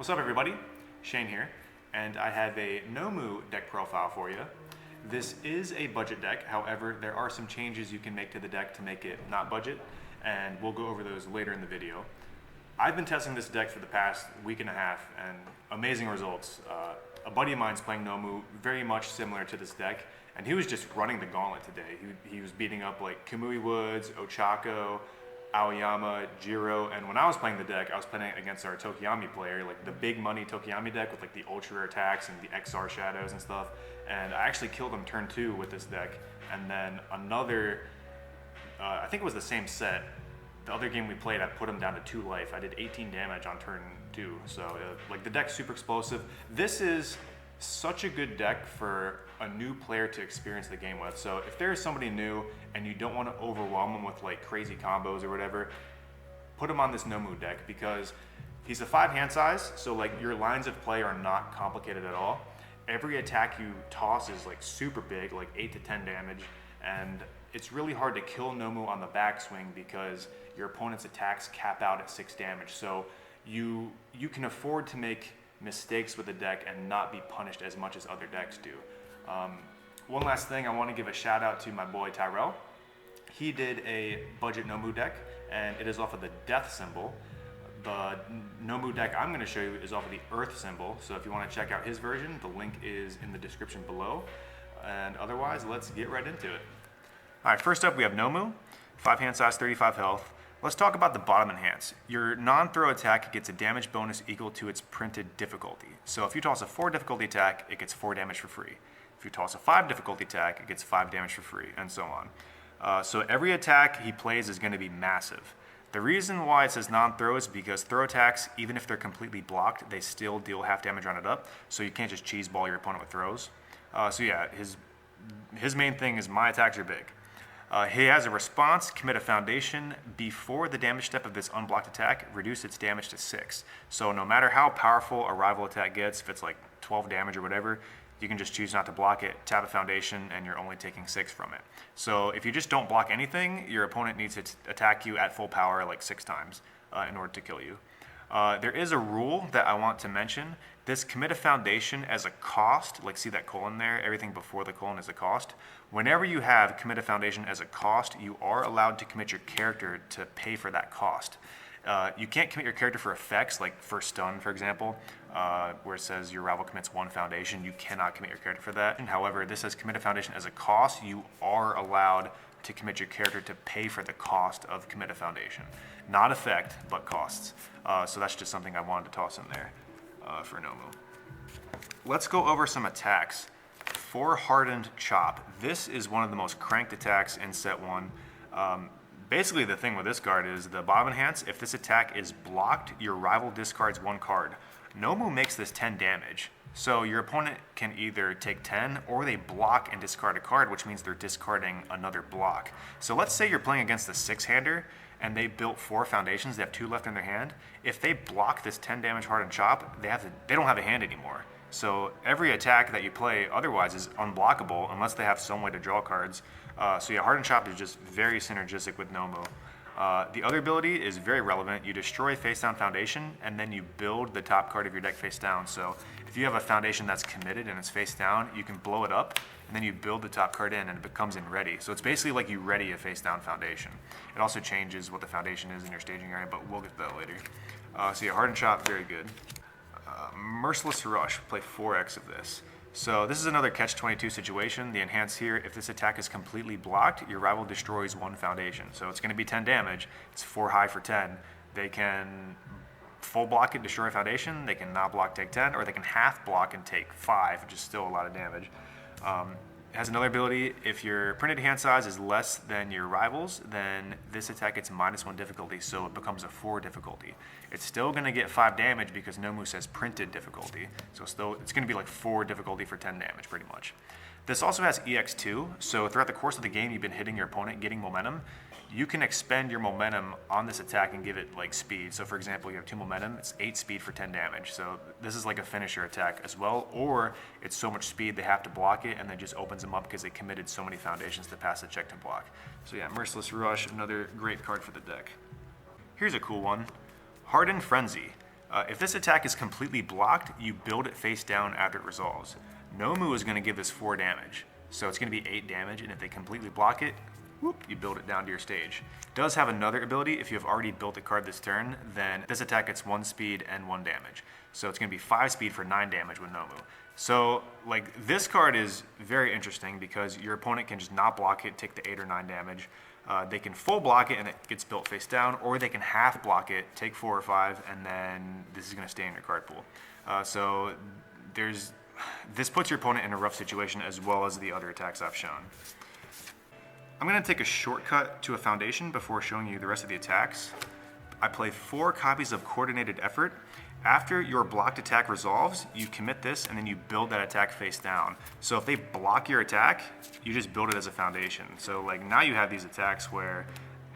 What's up everybody? Shane here, and I have a Nomu deck profile for you. This is a budget deck, however, there are some changes you can make to the deck to make it not budget, and we'll go over those later in the video. I've been testing this deck for the past week and a half, and amazing results. A buddy of mine's playing Nomu, very much similar to this deck, and he was just running the gauntlet today. He was beating up like Kamui Woods, Ochako, Aoyama, Jiro, and when I was playing the deck, I was playing against our Tokiyami player, like the big money Tokiyami deck with like the ultra rare attacks and the XR shadows and stuff, and I actually killed him turn 2 with this deck, and then another, I think it was the same set, the other game we played, I put him down to 2 life. I did 18 damage on turn 2, so like the deck's super explosive. This is such a good deck for a new player to experience the game with. So if there's somebody new and you don't want to overwhelm them with like crazy combos or whatever, put him on this Nomu deck because he's a 5 hand size, so like your lines of play are not complicated at all. Every attack you toss is like super big, like 8 to 10 damage, and it's really hard to kill Nomu on the backswing because your opponent's attacks cap out at 6 damage. So you can afford to make mistakes with the deck and not be punished as much as other decks do. One last thing, I want to give a shout out to my boy Tyrell. He did a budget Nomu deck, and it is off of the death symbol. The Nomu deck I'm going to show you is off of the earth symbol, so if you want to check out his version, the link is in the description below. And otherwise, let's get right into it. Alright, first up we have Nomu, 5 hand size, 35 health. Let's talk about the bottom enhance. Your non-throw attack gets a damage bonus equal to its printed difficulty. So if you toss a 4 difficulty attack, it gets 4 damage for free. If you toss a 5 difficulty attack, it gets 5 damage for free, and so on. So every attack he plays is going to be massive. The reason why it says non-throw is because throw attacks, even if they're completely blocked, they still deal half damage on it up, so you can't just cheese ball your opponent with throws. So yeah, his main thing is my attacks are big. He has a response, commit a foundation before the damage step of this unblocked attack, reduce its damage to 6. So no matter how powerful a rival attack gets, if it's like 12 damage or whatever, you can just choose not to block it, tap a foundation, and you're only taking 6 from it. So if you just don't block anything, your opponent needs to attack you at full power like 6 times in order to kill you. There is a rule that I want to mention. This commit a foundation as a cost, like see that colon there, everything before the colon is a cost. Whenever you have commit a foundation as a cost, you are allowed to commit your character to pay for that cost. You can't commit your character for effects, like for stun, for example, where it says your rival commits 1 foundation. You cannot commit your character for that. However, this says commit a foundation as a cost. You are allowed to commit your character to pay for the cost of commit a foundation. Not effect, but costs. So that's just something I wanted to toss in there for Nomu. Let's go over some attacks. For Hardened Chop, this is one of the most cranked attacks in set 1. Basically the thing with this card is the bottom enhance, if this attack is blocked, your rival discards 1 card. Nomu makes this 10 damage. So your opponent can either take 10 or they block and discard a card, which means they're discarding another block. So let's say you're playing against a 6-hander and they built 4 foundations, they have 2 left in their hand. If they block this 10 damage Hardened Chop, they don't have a hand anymore. So every attack that you play otherwise is unblockable unless they have some way to draw cards. So yeah, Hardened Chop is just very synergistic with Nomu. The other ability is very relevant. You destroy face down foundation and then you build the top card of your deck face down. So if you have a foundation that's committed and it's face down, you can blow it up and then you build the top card in and it becomes in ready. So it's basically like you ready a face down foundation. It also changes what the foundation is in your staging area, but we'll get to that later. So yeah, Hardened Chop, very good. Merciless Rush, play 4x of this. So this is another catch-22 situation. The enhance here, if this attack is completely blocked, your rival destroys 1 foundation. So it's going to be 10 damage. It's 4 high for 10. They can full block it, destroy a foundation. They can not block, take 10, or they can half block and take 5, which is still a lot of damage. It has another ability. If your printed hand size is less than your rival's, then this attack gets -1 difficulty, so it becomes a 4 difficulty. It's still going to get 5 damage because Nomu says printed difficulty, so it's going to be like 4 difficulty for 10 damage, pretty much. This also has EX2, so throughout the course of the game, you've been hitting your opponent, getting momentum. You can expend your momentum on this attack and give it like speed. So for example, you have 2 momentum, it's 8 speed for 10 damage. So this is like a finisher attack as well, or it's so much speed they have to block it and then just opens them up because they committed so many foundations to pass the check to block. So yeah, Merciless Rush, another great card for the deck. Here's a cool one, Hardened Frenzy. If this attack is completely blocked, you build it face down after it resolves. Nomu is going to give this 4 damage, so it's going to be 8 damage, and if they completely block it, whoop, you build it down to your stage. It does have another ability. If you have already built a card this turn, then this attack gets 1 speed and 1 damage. So it's going to be 5 speed for 9 damage with Nomu. So like this card is very interesting because your opponent can just not block it, take the 8 or 9 damage. They can full block it and it gets built face down, or they can half block it, take 4 or 5, and then this is going to stay in your card pool. So this puts your opponent in a rough situation as well as the other attacks I've shown. I'm going to take a shortcut to a foundation before showing you the rest of the attacks. I play 4 copies of Coordinated Effort. After your blocked attack resolves, you commit this and then you build that attack face down. So if they block your attack, you just build it as a foundation. So like now you have these attacks where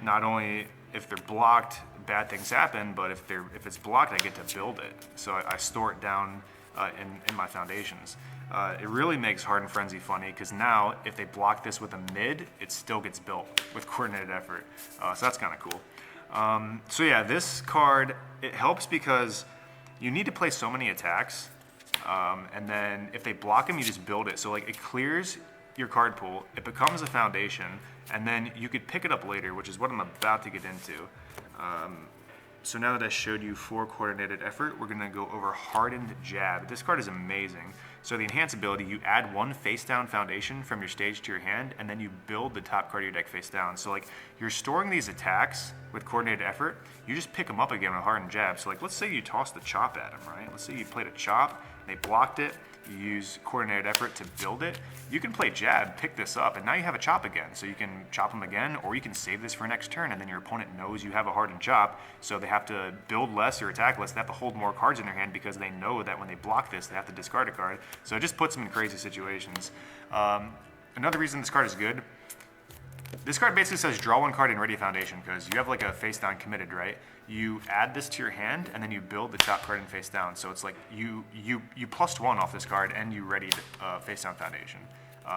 not only if they're blocked, bad things happen, but if it's blocked, I get to build it. So I store it down in my foundations. It really makes Hardened Frenzy funny because now if they block this with a mid, it still gets built with Coordinated Effort. So that's kind of cool. So yeah, this card, it helps because you need to play so many attacks, and then if they block them, you just build it. So like it clears your card pool, it becomes a foundation, and then you could pick it up later, which is what I'm about to get into. So now that I showed you 4 Coordinated Effort, we're gonna go over Hardened Jab. This card is amazing. So the enhance ability, you add 1 face down foundation from your stage to your hand, and then you build the top card of your deck face down. So like you're storing these attacks with Coordinated Effort, you just pick them up again with Hardened Jab. So like let's say you toss the chop at them, right? Let's say you played a chop, they blocked it, you use Coordinated Effort to build it. You can play Jab, pick this up, and now you have a chop again. So you can chop them again, or you can save this for next turn, and then your opponent knows you have a Hardened Chop, so they have to build less or attack less. They have to hold more cards in their hand because they know that when they block this, they have to discard a card. So it just puts them in crazy situations. Another reason this card is good, this card basically says draw 1 card and ready a foundation because you have like a face down committed, right? You add this to your hand and then you build the top card and face down. So it's like you plus 1 off this card and you readied face down foundation.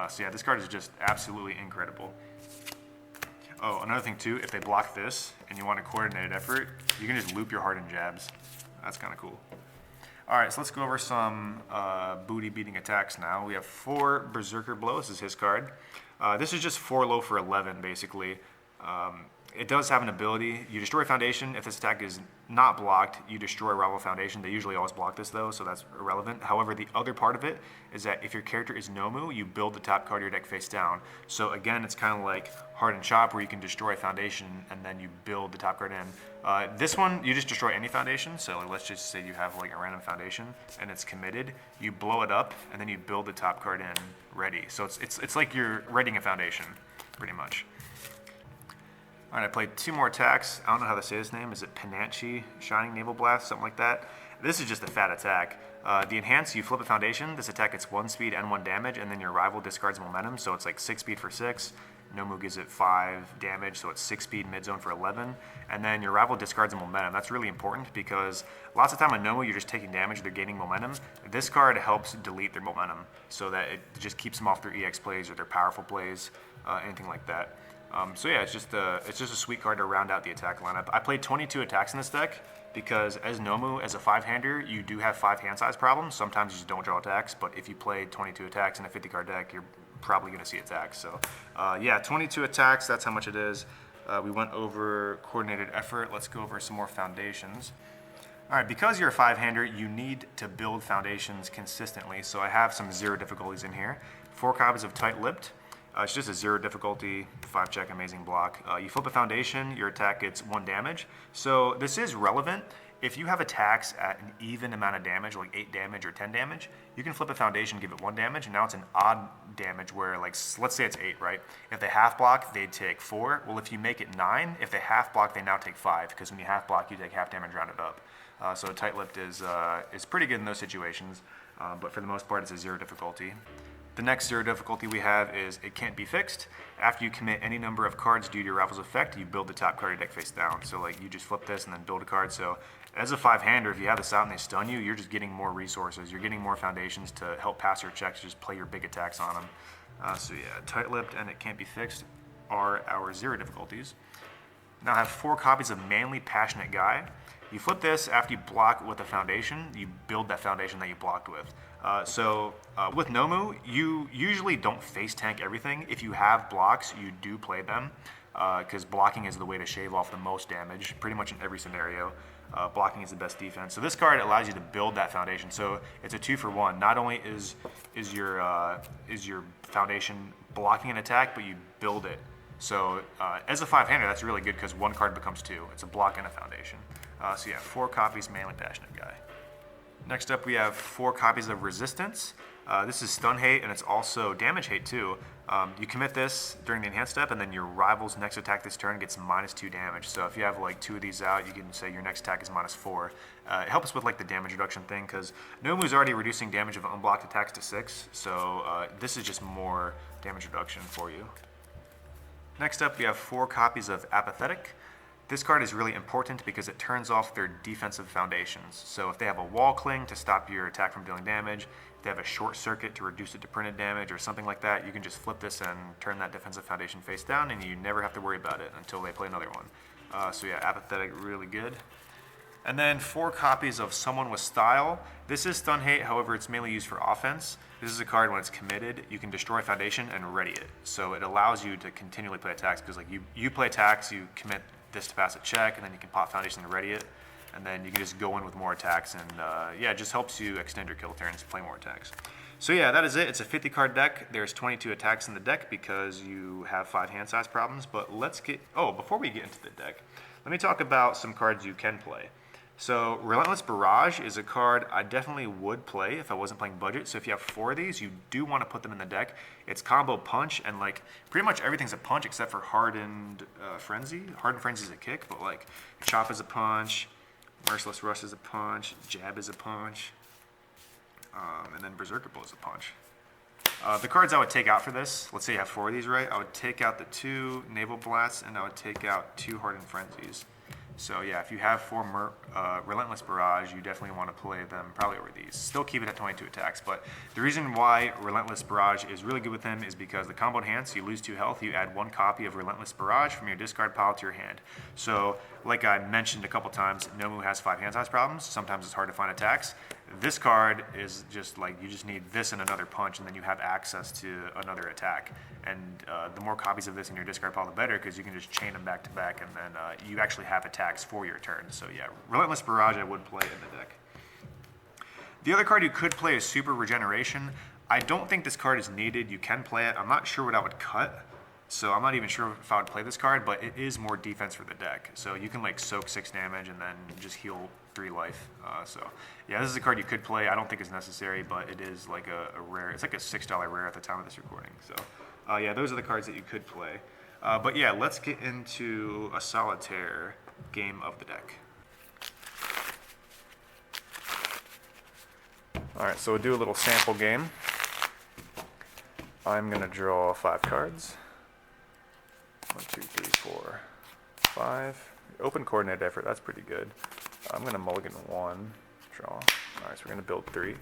So yeah, this card is just absolutely incredible. Oh, another thing too, if they block this and you want a Coordinated Effort, you can just loop your Hardened Jabs. That's kind of cool. All right, so let's go over some booty beating attacks now. We have 4 Berserker Blow. This is his card. This is just 4 low for 11, basically. It does have an ability. You destroy foundation. If this attack is not blocked, you destroy rival foundation. They usually always block this though, so that's irrelevant. However, the other part of it is that if your character is Nomu, you build the top card of your deck face down. So again, it's kind of like Hardened Chop where you can destroy foundation and then you build the top card in. This one, you just destroy any foundation. So like, let's just say you have like a random foundation and it's committed. You blow it up and then you build the top card in ready. So it's like you're readying a foundation, pretty much. All right, I played 2 more attacks. I don't know how to say his name. Is it Panache, Shining Navel Blast, something like that? This is just a fat attack. The enhance, you flip a foundation. This attack gets 1 speed and 1 damage, and then your rival discards momentum, so it's like 6 speed for 6. Nomu gives it 5 damage, so it's 6 speed mid zone for 11. And then your rival discards a momentum. That's really important because lots of time on Nomu, you're just taking damage, they're gaining momentum. This card helps delete their momentum so that it just keeps them off their EX plays or their powerful plays, anything like that. So yeah, it's just a sweet card to round out the attack lineup. I played 22 attacks in this deck because as Nomu, as a 5-hander, you do have 5 hand size problems. Sometimes you just don't draw attacks, but if you play 22 attacks in a 50 card deck, you're probably going to see attacks. So yeah, 22 attacks, that's how much it is. We went over Coordinated Effort. Let's go over some more foundations. All right, because you're a 5-hander, you need to build foundations consistently. So I have some 0 difficulties in here. 4 copies of Tight-Lipped. It's just a 0 difficulty, 5-check, amazing block. You flip a foundation, your attack gets 1 damage. So this is relevant. If you have attacks at an even amount of damage, like 8 damage or 10 damage, you can flip a foundation, give it 1 damage, and now it's an odd damage where, like, let's say it's 8, right? If they half block, they take 4. Well, if you make it 9, if they half block, they now take 5, because when you half block, you take half damage rounded up. So Tight-Lipped is pretty good in those situations, but for the most part, it's a 0 difficulty. The next 0 difficulty we have is it can't be fixed. After you commit any number of cards due to your rival's effect, you build the top card of your deck face down. So like you just flip this and then build a card. So as a 5-hander, if you have this out and they stun you, you're just getting more resources. You're getting more foundations to help pass your checks, just play your big attacks on them. So yeah, Tight-Lipped and it can't be fixed are our 0 difficulties. Now I have 4 copies of Manly Passionate Guy. You flip this after you block with a foundation, you build that foundation that you blocked with. With Nomu, you usually don't face tank everything. If you have blocks, you do play them, because blocking is the way to shave off the most damage, pretty much in every scenario. Blocking is the best defense. So this card allows you to build that foundation. So it's a 2-for-1. Not only is your foundation blocking an attack, but you build it. So as a 5-hander, that's really good because 1 card becomes 2. It's a block and a foundation. So yeah, 4 copies Manly Passionate Guy. Next up, we have 4 copies of Resistance. This is Stun Hate, and it's also Damage Hate too. You commit this during the enhanced step, and then your rival's next attack this turn gets -2 damage. So if you have like 2 of these out, you can say your next attack is -4. It helps with like the damage reduction thing, because Nomu's already reducing damage of unblocked attacks to 6. So this is just more damage reduction for you. Next up, we have 4 copies of Apathetic. This card is really important because it turns off their defensive foundations. So if they have a wall cling to stop your attack from dealing damage, if they have a short circuit to reduce it to printed damage or something like that, you can just flip this and turn that defensive foundation face down, and you never have to worry about it until they play another one. So yeah, Apathetic, really good. And then 4 copies of Someone with Style. This is Stun Hate, however it's mainly used for offense. This is a card when it's committed, you can destroy foundation and ready it. So it allows you to continually play attacks, because like you play attacks, you commit this to pass a check, and then you can pop foundation to ready it, and then you can just go in with more attacks, and yeah, it just helps you extend your kill turns, play more attacks. So yeah, that is it. It's a 50 card deck. There's 22 attacks in the deck because you have 5 hand size problems, but let's get, before we get into the deck, let me talk about some cards you can play. So Relentless Barrage is a card I definitely would play if I wasn't playing budget. So if you have 4 of these, you do want to put them in the deck. It's combo punch, and like pretty much everything's a punch except for Hardened Frenzy. Hardened Frenzy is a kick, but like Chop is a punch, Merciless Rush is a punch, Jab is a punch, and then Berserker Blow is a punch. The cards I would take out for this, let's say you have 4 of these, right? I would take out the 2 Navel Blasts, and I would take out 2 Hardened Frenzies. So yeah, if you have 4 Relentless Barrage, you definitely want to play them probably over these. Still keep it at 22 attacks, but the reason why Relentless Barrage is really good with them is because the combo enhance, you lose 2 health, you add 1 copy of Relentless Barrage from your discard pile to your hand. So like I mentioned a couple times, Nomu has 5 hand size problems. Sometimes it's hard to find attacks. This card is just like, you just need this and another punch, and then you have access to another attack. And the more copies of this in your discard pile, the better, because you can just chain them back to back, and then you actually have attacks for your turn. So yeah, Relentless Barrage I would play in the deck. The other card you could play is Super Regeneration. I don't think this card is needed. You can play it. I'm not sure what I would cut, so I'm not even sure if I would play this card, but it is more defense for the deck. So you can like soak 6 damage and then just heal 3 life. So yeah, this is a card you could play. I don't think it's necessary, but it is like a rare. It's like a $6 rare at the time of this recording. So yeah, those are the cards that you could play. But yeah, let's get into a solitaire game of the deck. All right, so we'll do a little sample game. I'm gonna draw 5 cards. 1, 2, 3, 4, 5. Open coordinated effort, that's pretty good. I'm gonna mulligan 1, draw. All right, so we're gonna build 3.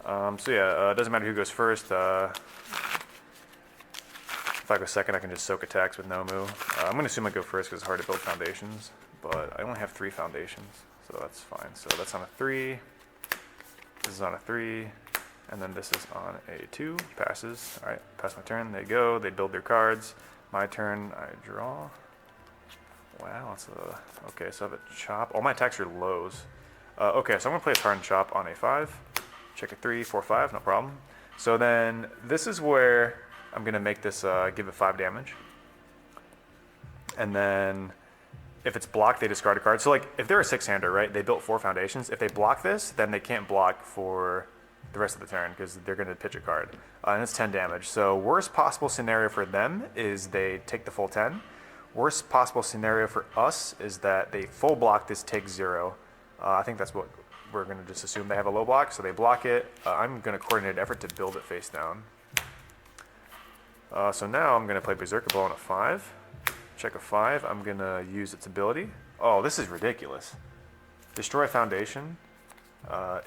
So yeah, it doesn't matter who goes first. If I go second, I can just soak attacks with Nomu. I'm gonna assume I go first because it's hard to build foundations, but I only have 3 foundations, so that's fine. So that's on a 3, this is on a 3, and then this is on a 2, passes. All right, pass my turn, they go, they build their cards. My turn, I draw. Wow, it's okay, so I have a chop. All my attacks are lows. Okay, so I'm gonna play a Hardened Chop on a 5. Check a 3, 4, 5, no problem. So then this is where I'm gonna make this give it 5 damage. And then if it's blocked, they discard a card. So like if they're a 6-hander, right, they built 4 foundations. If they block this, then they can't block for the rest of the turn because they're gonna pitch a card. And it's 10 damage. So worst possible scenario for them is they take the full 10. Worst possible scenario for us is that they full block this, take 0. I think that's what we're gonna just assume. They have a low block, so they block it. I'm gonna coordinate effort to build it face down. So now I'm gonna play Berserker Blow on a 5. Check a 5, I'm gonna use its ability. Oh, this is ridiculous. Destroy foundation.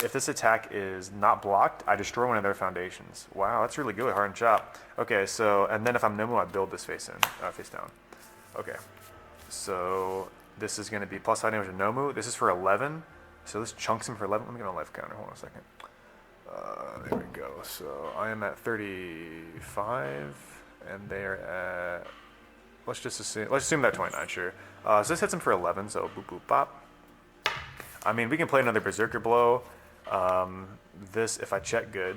If this attack is not blocked, I destroy one of their foundations. Wow, that's really good with Hardened Chop. Okay, so, and then if I'm Nomu, I build this face down. Okay. So this is going to be plus 5 damage to Nomu. This is for 11. So this chunks him for 11. Let me get my life counter. Hold on a second. There we go. So I am at 35, and they're at. Let's assume that 29. Sure. So this hits him for 11. So boop boop bop. I mean, we can play another Berserker Blow. This, if I check good,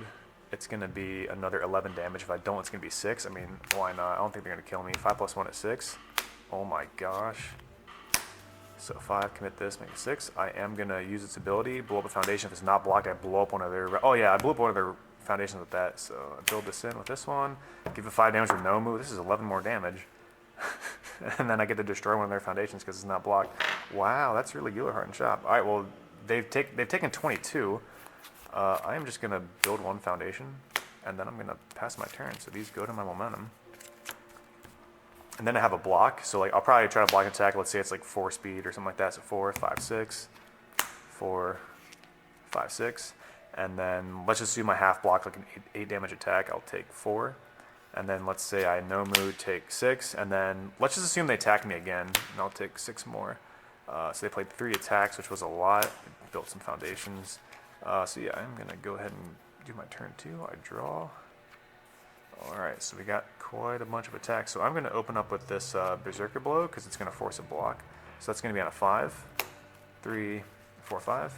it's going to be another 11 damage. If I don't, it's going to be 6. I mean, why not? I don't think they're going to kill me. 5 plus 1 is 6. Oh my gosh. So 5, commit this, make it 6. I am going to use its ability, blow up a foundation. If it's not blocked, I blow up one of their... Oh yeah, I blew up one of their foundations with that. So I build this in with this one. Give it 5 damage with Nomu. This is 11 more damage. And then I get to destroy one of their foundations because it's not blocked. Wow, that's really good, Hardened Chop. All right, well, they've taken 22. I am just going to build one foundation, and then I'm going to pass my turn. So these go to my momentum. And then I have a block. So like I'll probably try to block an attack. Let's say it's like 4 speed or something like that. So 4, 5, 6, 4, 5, 6. And then let's just do my half block, like an 8 damage attack. I'll take 4. And then let's say I Nomu, take 6, and then let's just assume they attack me again, and I'll take 6 more. So they played 3 attacks, which was a lot. Built some foundations. So yeah, I'm gonna go ahead and do my turn 2. I draw. Alright, so we got quite a bunch of attacks. So I'm gonna open up with this Berserker Blow, because it's gonna force a block. So that's gonna be on a 5, 3, 4, 5.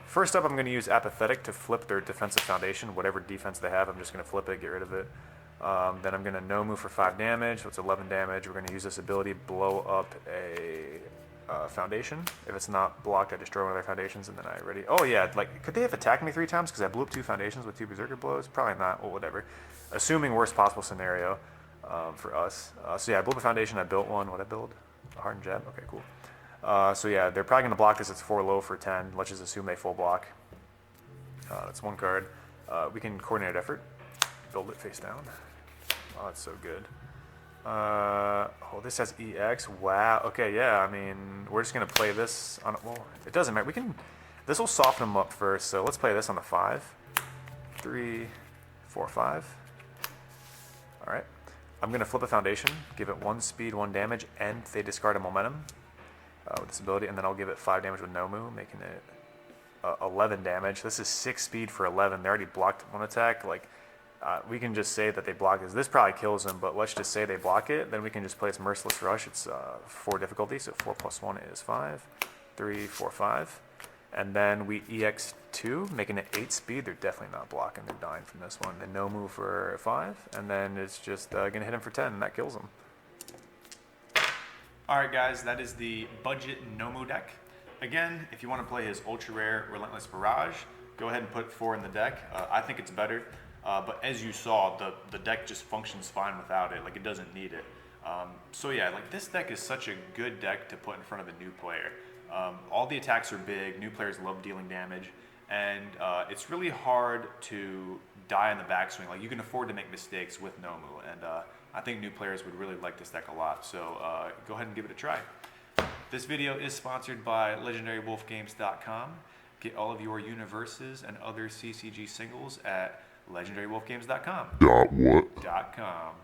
First up, I'm gonna use Apathetic to flip their defensive foundation. Whatever defense they have, I'm just gonna flip it, get rid of it. Then I'm going to Nomu for 5 damage, so it's 11 damage. We're going to use this ability, blow up a foundation. If it's not blocked, I destroy one of their foundations, and then I already... Oh yeah, like, could they have attacked me 3 times because I blew up 2 foundations with 2 Berserker Blows? Probably not, well, whatever. Assuming worst possible scenario for us. So yeah, I blew up a foundation, I built one. What'd I build? A Hardened Jab? Okay, cool. So yeah, they're probably going to block this. It's 4 low for 10. Let's just assume they full block. That's 1 card. We can coordinate effort. Build it face down. Oh, that's so good. Oh, this has EX. Wow. Okay, yeah. I mean, we're just gonna play this on. Well, it doesn't matter. We can. This will soften them up first. So let's play this on the 5, 3, 4, 5. All right. I'm gonna flip a foundation, give it 1 speed, 1 damage, and they discard a momentum with this ability, and then I'll give it 5 damage with Nomu, making it 11 damage. This is 6 speed for 11. They already blocked 1 attack. Like. We can just say that they block this. This probably kills them, but let's just say they block it. Then we can just play its Merciless Rush. It's 4 difficulty, so 4 plus 1 is 5. 3, 4, 5. And then we EX 2, making it 8 speed. They're definitely not blocking. They're dying from this one. Then Nomu for 5, and then it's just going to hit him for 10, and that kills him. Alright guys, that is the budget Nomu deck. Again, if you want to play his ultra rare Relentless Barrage, go ahead and put 4 in the deck. I think it's better. But as you saw, the deck just functions fine without it. Like, it doesn't need it. So yeah, like, this deck is such a good deck to put in front of a new player. All the attacks are big. New players love dealing damage. And it's really hard to die in the backswing. Like, you can afford to make mistakes with Nomu. And I think new players would really like this deck a lot. So go ahead and give it a try. This video is sponsored by LegendaryWolfGames.com. Get all of your UniVersus and other CCG singles at LegendaryWolfGames.com. What? .com.